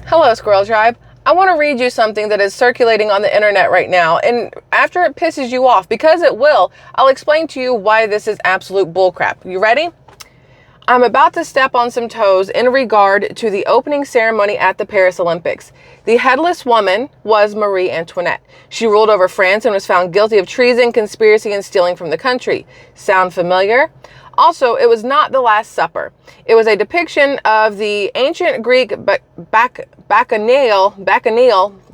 Hello, Squirrel Tribe. I want to read you something that is circulating on the internet right now, and after it pisses you off, because it will, I'll explain to you why this is absolute bullcrap. You ready? I'm about to step on some toes in regard to the opening ceremony at the Paris Olympics. The headless woman was Marie Antoinette. She ruled over France and was found guilty of treason, conspiracy, and stealing from the country. Sound familiar? Also, it was not the Last Supper. It was a depiction of the ancient Greek bacchanal,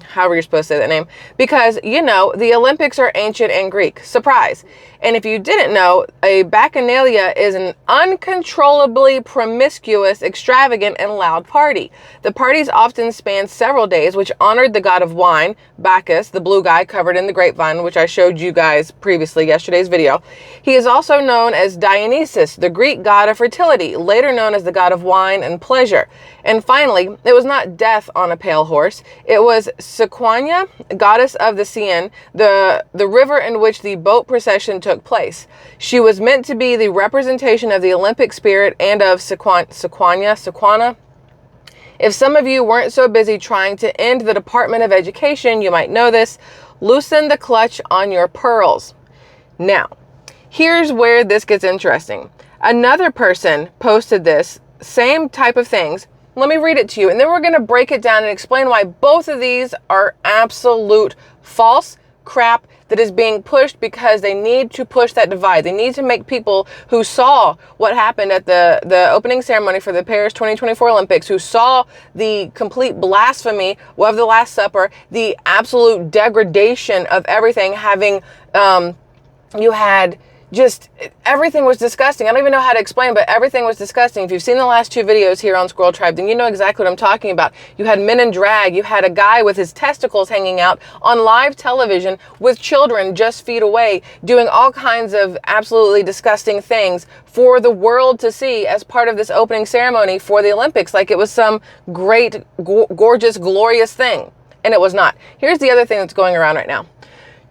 however you're supposed to say that name, because, you know, the Olympics are ancient and Greek. Surprise. And if you didn't know, a bacchanalia is an uncontrollably promiscuous, extravagant, and loud party. The parties often spanned several days, which honored the god of wine, Bacchus, the blue guy covered in the grapevine, which I showed you guys previously, yesterday's video. He is also known as Dionysus, the Greek god of fertility, later known as the god of wine and pleasure. And finally, it was not death on a pale horse. It was Sequania, goddess of the Seine, the river in which the boat procession took place. She was meant to be the representation of the Olympic spirit and of Sequana. If some of you weren't so busy trying to end the Department of Education, you might know this. Loosen the clutch on your pearls. Now, here's where this gets interesting. Another person posted this, same type of things. Let me read it to you, and then we're going to break it down and explain why both of these are absolute false crap that is being pushed because they need to push that divide. They need to make people who saw what happened at the opening ceremony for the Paris 2024 Olympics, who saw the complete blasphemy of the Last Supper, the absolute degradation of everything, having, you had just, everything was disgusting. I don't even know how to explain, but everything was disgusting. If you've seen the last two videos here on SquirrelTribe, then you know exactly what I'm talking about. You had men in drag. You had a guy with his testicles hanging out on live television with children just feet away, doing all kinds of absolutely disgusting things for the world to see as part of this opening ceremony for the Olympics, like it was some great, gorgeous, glorious thing. And it was not. Here's the other thing that's going around right now.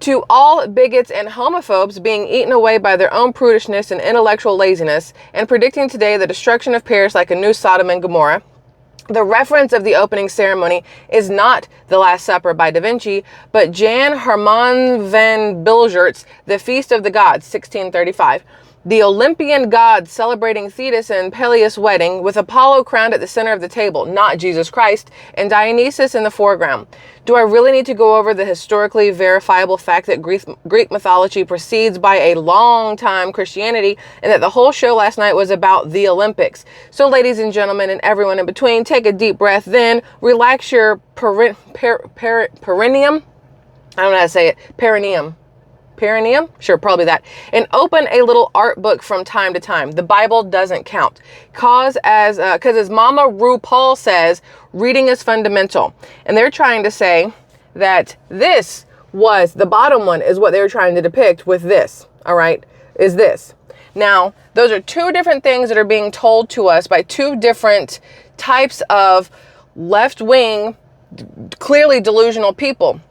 To all bigots and homophobes being eaten away by their own prudishness and intellectual laziness, and predicting today the destruction of Paris like a new Sodom and Gomorrah, the reference of the opening ceremony is not The Last Supper by Da Vinci, but Jan Herman van Bilgert's The Feast of the Gods, 1635. The Olympian gods celebrating Thetis and Peleus' wedding, with Apollo crowned at the center of the table, not Jesus Christ, and Dionysus in the foreground. Do I really need to go over the historically verifiable fact that Greek mythology precedes by a long time Christianity, and that the whole show last night was about the Olympics? So ladies and gentlemen and everyone in between, take a deep breath, then relax your perineum. I don't know how to say it. Perineum. Sure, probably that. And open a little art book from time to time. The Bible doesn't count. Because as Mama RuPaul says, reading is fundamental. And they're trying to say that this was, the bottom one is what they were trying to depict with this, all right, is this. Now, those are two different things that are being told to us by two different types of left-wing, clearly delusional people.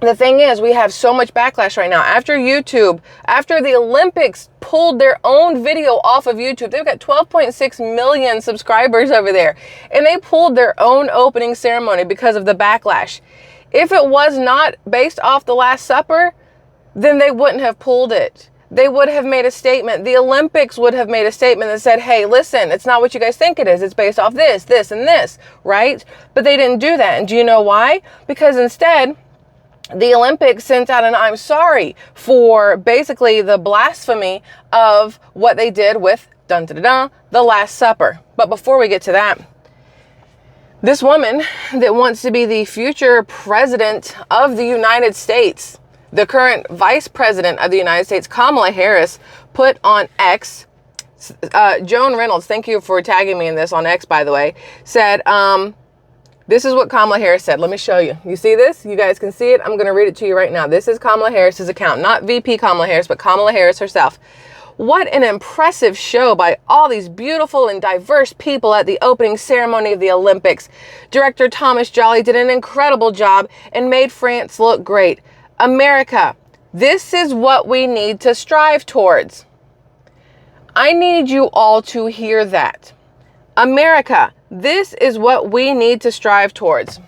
The thing is, we have so much backlash right now. After YouTube, after the Olympics pulled their own video off of YouTube, they've got 12.6 million subscribers over there, and they pulled their own opening ceremony because of the backlash. If it was not based off the Last Supper, then they wouldn't have pulled it. They would have made a statement. The Olympics would have made a statement that said, hey, listen, it's not what you guys think it is. It's based off this, this, and this, right? But they didn't do that. And do you know why? Because instead, the Olympics sent out an I'm sorry for basically the blasphemy of what they did with the Last Supper. But before we get to that, this woman that wants to be the future president of the United States, the current vice president of the United States, Kamala Harris, put on X, Joan Reynolds, thank you for tagging me in this on X, by the way, said, this is what Kamala Harris said. Let me show you. You see this? You guys can see it. I'm going to read it to you right now. This is Kamala Harris's account, not VP Kamala Harris, but Kamala Harris herself. What an impressive show by all these beautiful and diverse people at the opening ceremony of the Olympics. Director Thomas Jolly did an incredible job and made France look great. America, this is what we need to strive towards. I need you all to hear that. America, This is what we need to strive towards.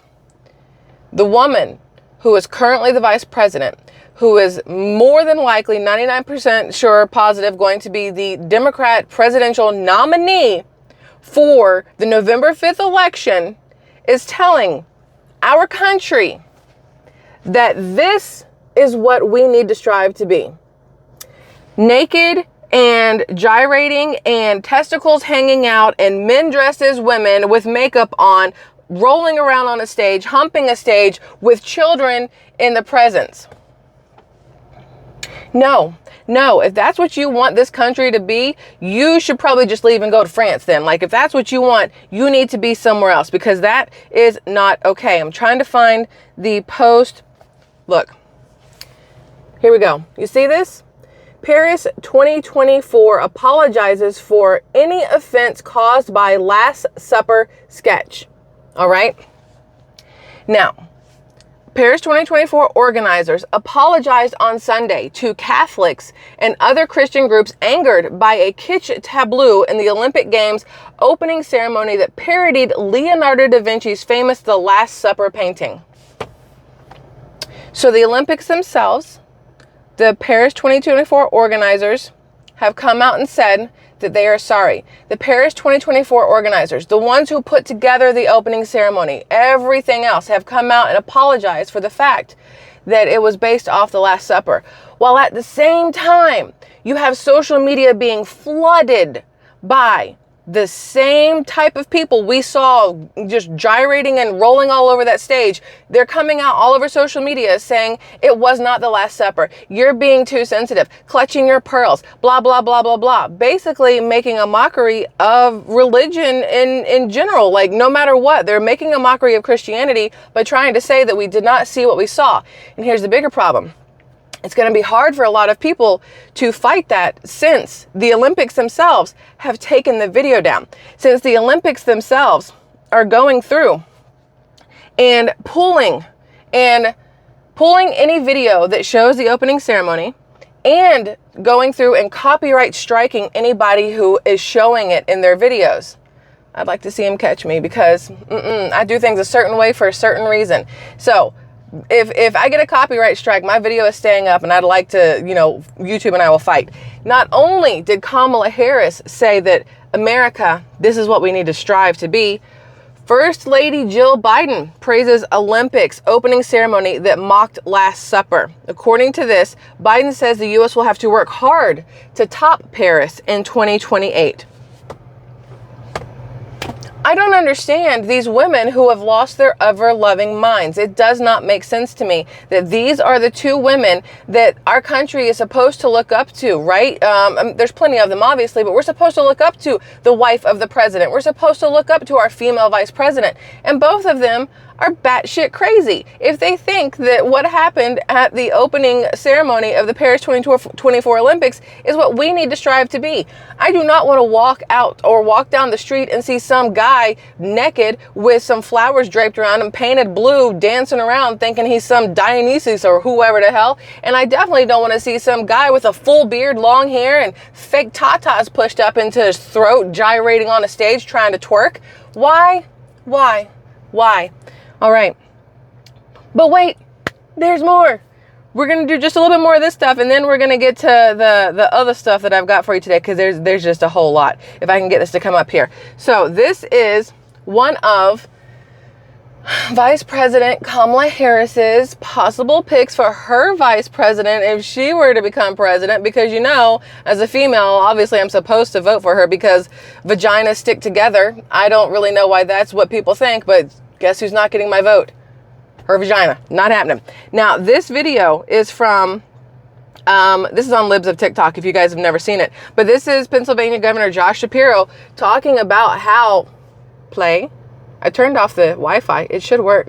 The woman who is currently the vice president, who is more than likely 99% sure positive going to be the Democrat presidential nominee for the November 5th election, is telling our country that this is what we need to strive to be. Naked and gyrating and testicles hanging out and men dressed as women with makeup on, rolling around on a stage, humping a stage with children in the presence. No, if that's what you want this country to be, you should probably just leave and go to France then. Like, if that's what you want, you need to be somewhere else, because that is not okay. I'm trying to find the post. Look, here we go. You see this? Paris 2024 apologizes for any offense caused by Last Supper sketch. All right. Now, Paris 2024 organizers apologized on Sunday to Catholics and other Christian groups angered by a kitsch tableau in the Olympic Games opening ceremony that parodied Leonardo da Vinci's famous The Last Supper painting. So the Olympics themselves, the Paris 2024 organizers, have come out and said that they are sorry. The Paris 2024 organizers, the ones who put together the opening ceremony, everything else, have come out and apologized for the fact that it was based off the Last Supper. While at the same time, you have social media being flooded by the same type of people we saw just gyrating and rolling all over that stage. They're coming out all over social media saying it was not the Last Supper. You're being too sensitive, clutching your pearls, blah, blah, blah, blah, blah. Basically making a mockery of religion in general. Like, no matter what, they're making a mockery of Christianity by trying to say that we did not see what we saw. And here's the bigger problem. It's going to be hard for a lot of people to fight that, since the Olympics themselves have taken the video down. Since the Olympics themselves are going through and pulling any video that shows the opening ceremony and going through and copyright striking anybody who is showing it in their videos. I'd like to see him catch me, because I do things a certain way for a certain reason. So if I get a copyright strike, my video is staying up, and I'd like to, YouTube and I will fight. Not only did Kamala Harris say that America, this is what we need to strive to be, First Lady Jill Biden praises Olympics opening ceremony that mocked Last Supper. According to this, Biden says the U.S. will have to work hard to top Paris in 2028. I don't understand these women who have lost their ever-loving minds. It does not make sense to me that these are the two women that our country is supposed to look up to, right? There's plenty of them, obviously, but we're supposed to look up to the wife of the president. We're supposed to look up to our female vice president. And both of them are batshit crazy if they think that what happened at the opening ceremony of the Paris 2024 Olympics is what we need to strive to be. I do not want to walk out or walk down the street and see some guy naked with some flowers draped around him, painted blue, dancing around thinking he's some Dionysus or whoever the hell. And I definitely don't want to see some guy with a full beard, long hair, and fake tatas pushed up into his throat, gyrating on a stage trying to twerk. Why? All right. But wait, there's more. We're going to do just a little bit more of this stuff, and then we're going to get to the other stuff that I've got for you today, because there's just a whole lot. If I can get this to come up here. So this is one of Vice President Kamala Harris's possible picks for her vice president if she were to become president, because, as a female, obviously I'm supposed to vote for her because vaginas stick together. I don't really know why that's what people think, but guess who's not getting my vote? Her vagina. Not happening. Now, this video is from, this is on Libs of TikTok if you guys have never seen it. But this is Pennsylvania Governor Josh Shapiro talking about how, I turned off the Wi-Fi. It should work.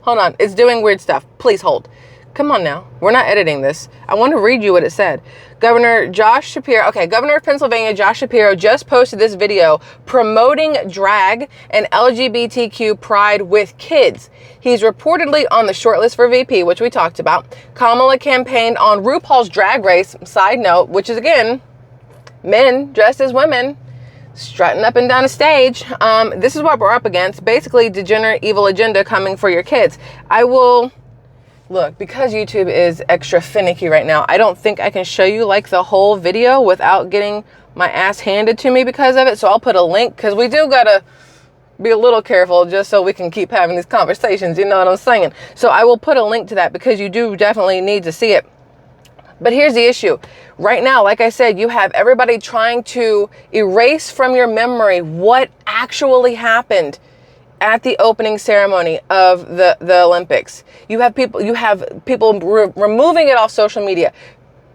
Hold on. It's doing weird stuff. Please hold. Come on now. We're not editing this. I want to read you what it said. Governor of Pennsylvania, Josh Shapiro, just posted this video promoting drag and LGBTQ pride with kids. He's reportedly on the shortlist for VP, which we talked about. Kamala campaigned on RuPaul's Drag Race, side note, which is, again, men dressed as women. strutting up and down a stage. This is what we're up against. Basically, degenerate evil agenda coming for your kids. I will... Look, because YouTube is extra finicky right now, I don't think I can show you like the whole video without getting my ass handed to me because of it. So I'll put a link, because we do gotta be a little careful just so we can keep having these conversations. You know what I'm saying? So I will put a link to that because you do definitely need to see it. But here's the issue. Right now, like I said, you have everybody trying to erase from your memory what actually happened at the opening ceremony of the Olympics. You have people removing it off social media,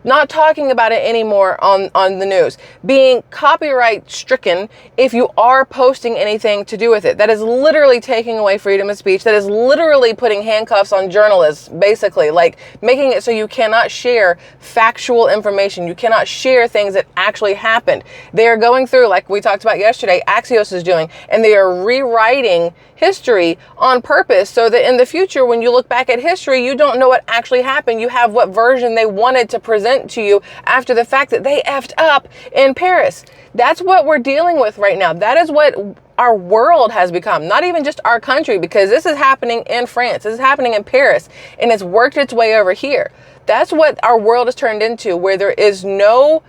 not talking about it anymore on the news, being copyright stricken if you are posting anything to do with it. That is literally taking away freedom of speech. That is literally putting handcuffs on journalists, basically, like making it so you cannot share factual information. You cannot share things that actually happened. They are going through, like we talked about yesterday, Axios is doing, and they are rewriting history on purpose so that in the future, when you look back at history, you don't know what actually happened. You have what version they wanted to present to you after the fact that they effed up in Paris. That's what we're dealing with right now. That is what our world has become. Not even just our country, because this is happening in France. This is happening in Paris, and it's worked its way over here. That's what our world has turned into, where there is no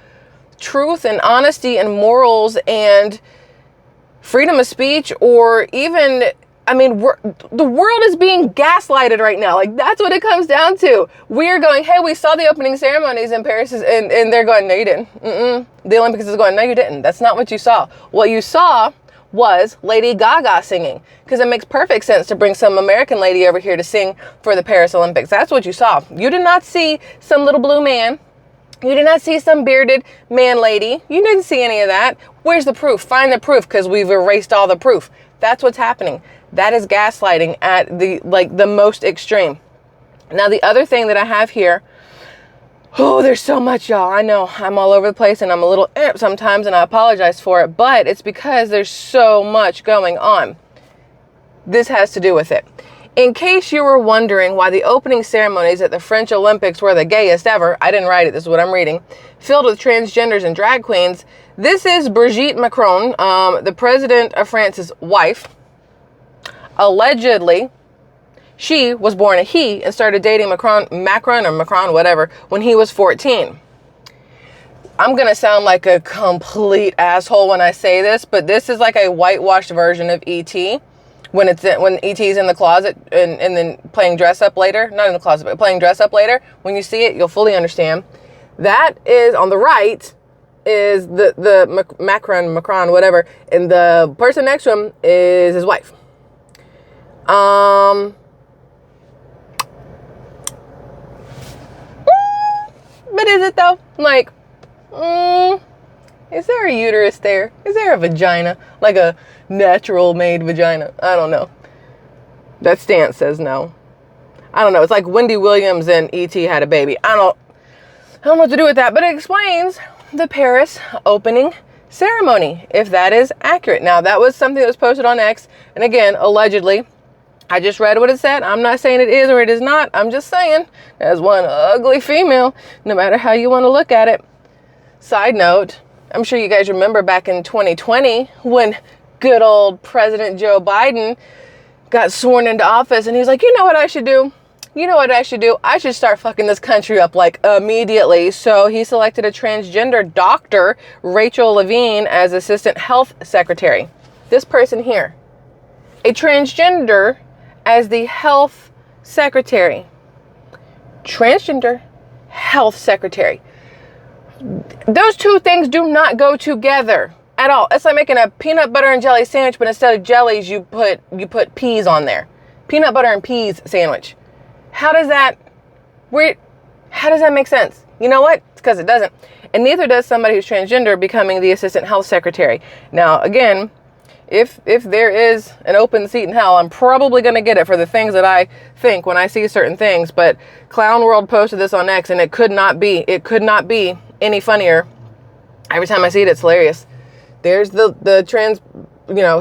truth and honesty and morals and freedom of speech, or even, I mean, the world is being gaslighted right now. Like, that's what it comes down to. We're going, hey, we saw the opening ceremonies in Paris, and they're going, no, you didn't. The Olympics is going, no, you didn't. That's not what you saw. What you saw was Lady Gaga singing, because it makes perfect sense to bring some American lady over here to sing for the Paris Olympics. That's what you saw. You did not see some little blue man. You did not see some bearded man lady. You didn't see any of that. Where's the proof? Find the proof, because we've erased all the proof. That's what's happening. That is gaslighting at the most extreme. Now, the other thing that I have here, oh, there's so much, y'all. I know I'm all over the place and I'm a little sometimes, and I apologize for it, but it's because there's so much going on. This has to do with it. In case you were wondering why the opening ceremonies at the French Olympics were the gayest ever, I didn't write it, this is what I'm reading, filled with transgenders and drag queens, this is Brigitte Macron, the president of France's wife. Allegedly, she was born a he and started dating Macron, whatever, when he was 14. I'm going to sound like a complete asshole when I say this, but this is like a whitewashed version of E.T. When E.T.'s in the closet and then playing dress up later. Not in the closet, but playing dress up later. When you see it, you'll fully understand. That is, on the right, is the Macron, whatever. And the person next to him is his wife. But is it though? Like, is there a uterus there? Is there a vagina? Like a natural made vagina? I don't know. That stance says no. I don't know. It's like Wendy Williams and E.T. had a baby. I don't know what to do with that, but it explains the Paris opening ceremony, if that is accurate. Now, that was something that was posted on X, and again, allegedly, I just read what it said. I'm not saying it is or it is not. I'm just saying, as one ugly female, no matter how you want to look at it. Side note, I'm sure you guys remember back in 2020 when good old President Joe Biden got sworn into office, and he was like, you know what I should do? You know what I should do? I should start fucking this country up like immediately. So he selected a transgender doctor, Rachel Levine, as assistant health secretary. This person here, a transgender as the health secretary. Transgender health secretary. Those two things do not go together at all. It's like making a peanut butter and jelly sandwich, but instead of jellies, you put peas on there. Peanut butter and peas sandwich. How does that make sense? You know what? It's because it doesn't. And neither does somebody who's transgender becoming the assistant health secretary. Now, again, if there is an open seat in hell, I'm probably going to get it for the things that I think when I see certain things. But Clown World posted this on X, and it could not be any funnier. Every time I see it, it's hilarious. There's the trans,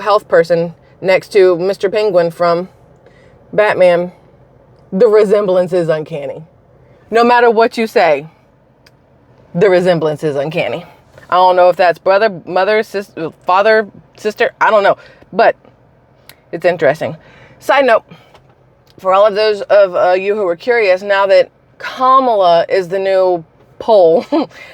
health person next to Mr. Penguin from Batman. The resemblance is uncanny. No matter what you say, the resemblance is uncanny. I don't know if that's brother, mother, sister, father, sister. I don't know. But it's interesting. Side note, for all of those of you who are curious, now that Kamala is the new poll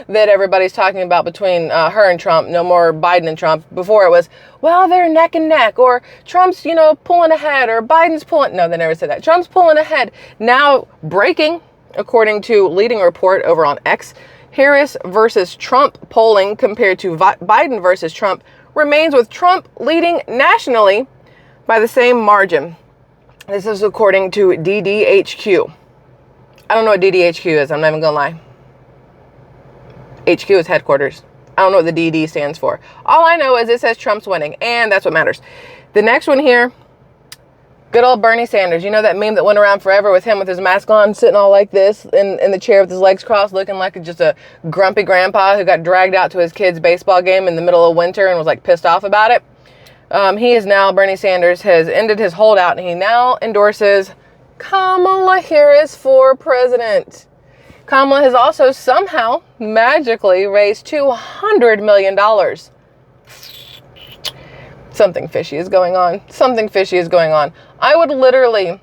that everybody's talking about between her and Trump, no more Biden and Trump. Before it was, well, they're neck and neck, or Trump's, pulling ahead, or Biden's pulling. No, they never said that. Trump's pulling ahead. Now, breaking, according to leading report over on X, Harris versus Trump polling compared to Biden versus Trump remains with Trump leading nationally by the same margin. This is according to DDHQ. I don't know what DDHQ is. I'm not even going to lie. HQ is headquarters. I don't know what the DD stands for. All I know is it says Trump's winning, and that's what matters. The next one here, good old Bernie Sanders. You know that meme that went around forever with him with his mask on, sitting all like this in the chair with his legs crossed, looking like just a grumpy grandpa who got dragged out to his kid's baseball game in the middle of winter and was like pissed off about it. Bernie Sanders has ended his holdout, and he now endorses Kamala Harris for president. Kamala has also somehow magically raised $200 million. Something fishy is going on. Something fishy is going on. I would literally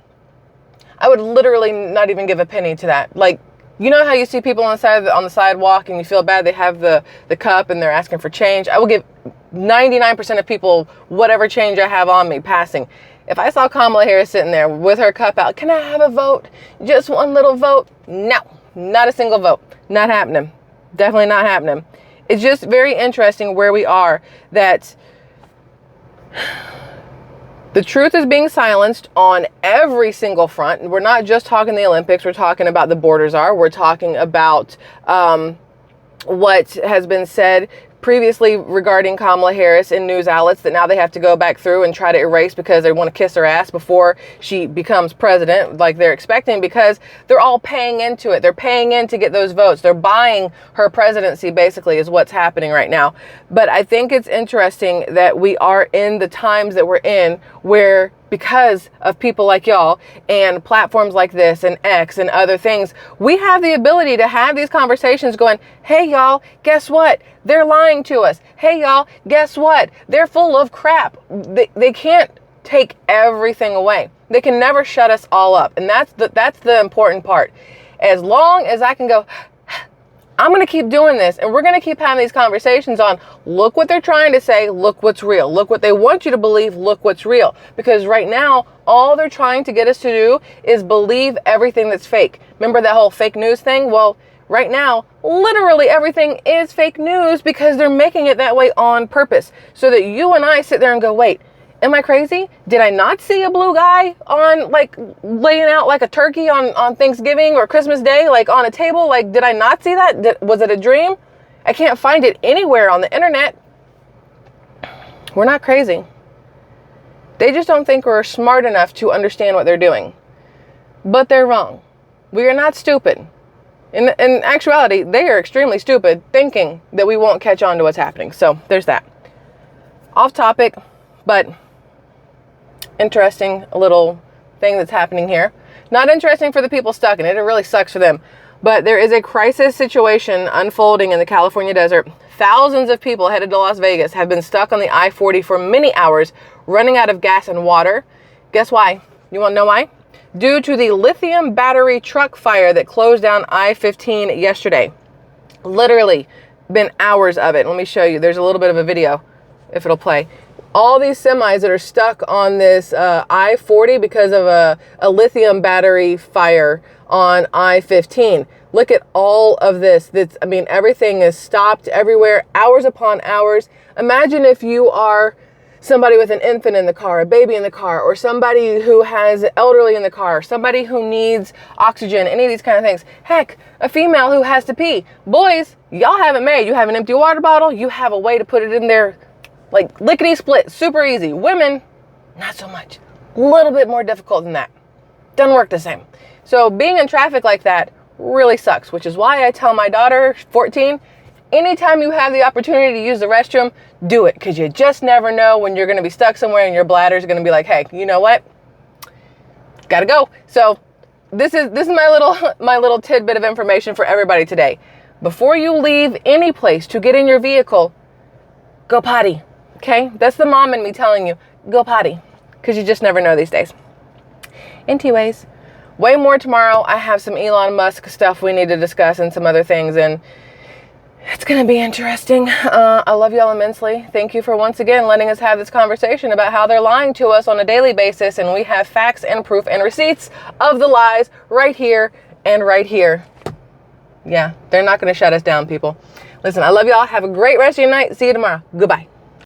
not even give a penny to that. Like, you know how you see people on the sidewalk and you feel bad they have the cup and they're asking for change? I will give 99% of people whatever change I have on me passing. If I saw Kamala Harris sitting there with her cup out, can I have a vote? Just one little vote? No. Not a single vote. Not happening. Definitely not happening. It's just very interesting where we are, that the truth is being silenced on every single front. We're not just talking the Olympics. We're talking about the borders are. We're talking about what has been said previously regarding Kamala Harris in news outlets that now they have to go back through and try to erase because they want to kiss her ass before she becomes president, like they're expecting, because they're all paying into it. They're paying in to get those votes. They're buying her presidency, basically, is what's happening right now. But I think it's interesting that we are in the times that we're in where, because of people like y'all and platforms like this and X and other things, we have the ability to have these conversations going, hey, y'all, guess what? They're lying to us. Hey, y'all, guess what? They're full of crap. They can't take everything away. They can never shut us all up. And that's the important part. As long as I can go, I'm going to keep doing this, and we're going to keep having these conversations on, look what they're trying to say, look what's real. Look what they want you to believe, look what's real. Because right now, all they're trying to get us to do is believe everything that's fake. Remember that whole fake news thing? Well, right now, literally everything is fake news because they're making it that way on purpose. So that you and I sit there and go, wait, am I crazy? Did I not see a blue guy on, like, laying out like a turkey on Thanksgiving or Christmas Day, like on a table? Like, did I not see that? Was it a dream? I can't find it anywhere on the internet. We're not crazy. They just don't think we're smart enough to understand what they're doing. But they're wrong. We are not stupid. In actuality, they are extremely stupid thinking that we won't catch on to what's happening. So there's that. Off topic, but interesting little thing that's happening here. Not interesting for the people stuck in it. It really sucks for them. But there is a crisis situation unfolding in the California desert. Thousands of people headed to Las Vegas have been stuck on the I-40 for many hours, running out of gas and water. Guess why? You want to know why? Due to the lithium battery truck fire that closed down I-15 yesterday. Literally been hours of it. Let me show you. There's a little bit of a video, if it'll play. All these semis that are stuck on this I-40 because of a lithium battery fire on I-15. Look at all of this. Everything is stopped everywhere, hours upon hours. Imagine if you are somebody with an infant in the car, a baby in the car, or somebody who has elderly in the car, somebody who needs oxygen, any of these kind of things. Heck, a female who has to pee. Boys, y'all have it made. You have an empty water bottle. You have a way to put it in there, like lickety split, super easy. Women, not so much. A little bit more difficult than that. Doesn't work the same. So being in traffic like that really sucks, which is why I tell my daughter, 14, anytime you have the opportunity to use the restroom, do it, because you just never know when you're going to be stuck somewhere and your bladder is going to be like, hey, you know what? Gotta go. So this is my little tidbit of information for everybody today. before you leave any place to get in your vehicle, go potty. Okay? That's the mom in me telling you, go potty. Because you just never know these days. Anyways, way more tomorrow. I have some Elon Musk stuff we need to discuss and some other things, and it's going to be interesting. I love y'all immensely. Thank you for once again letting us have this conversation about how they're lying to us on a daily basis, and we have facts and proof and receipts of the lies right here and right here. Yeah, they're not going to shut us down, people. Listen, I love y'all. Have a great rest of your night. See you tomorrow. Goodbye.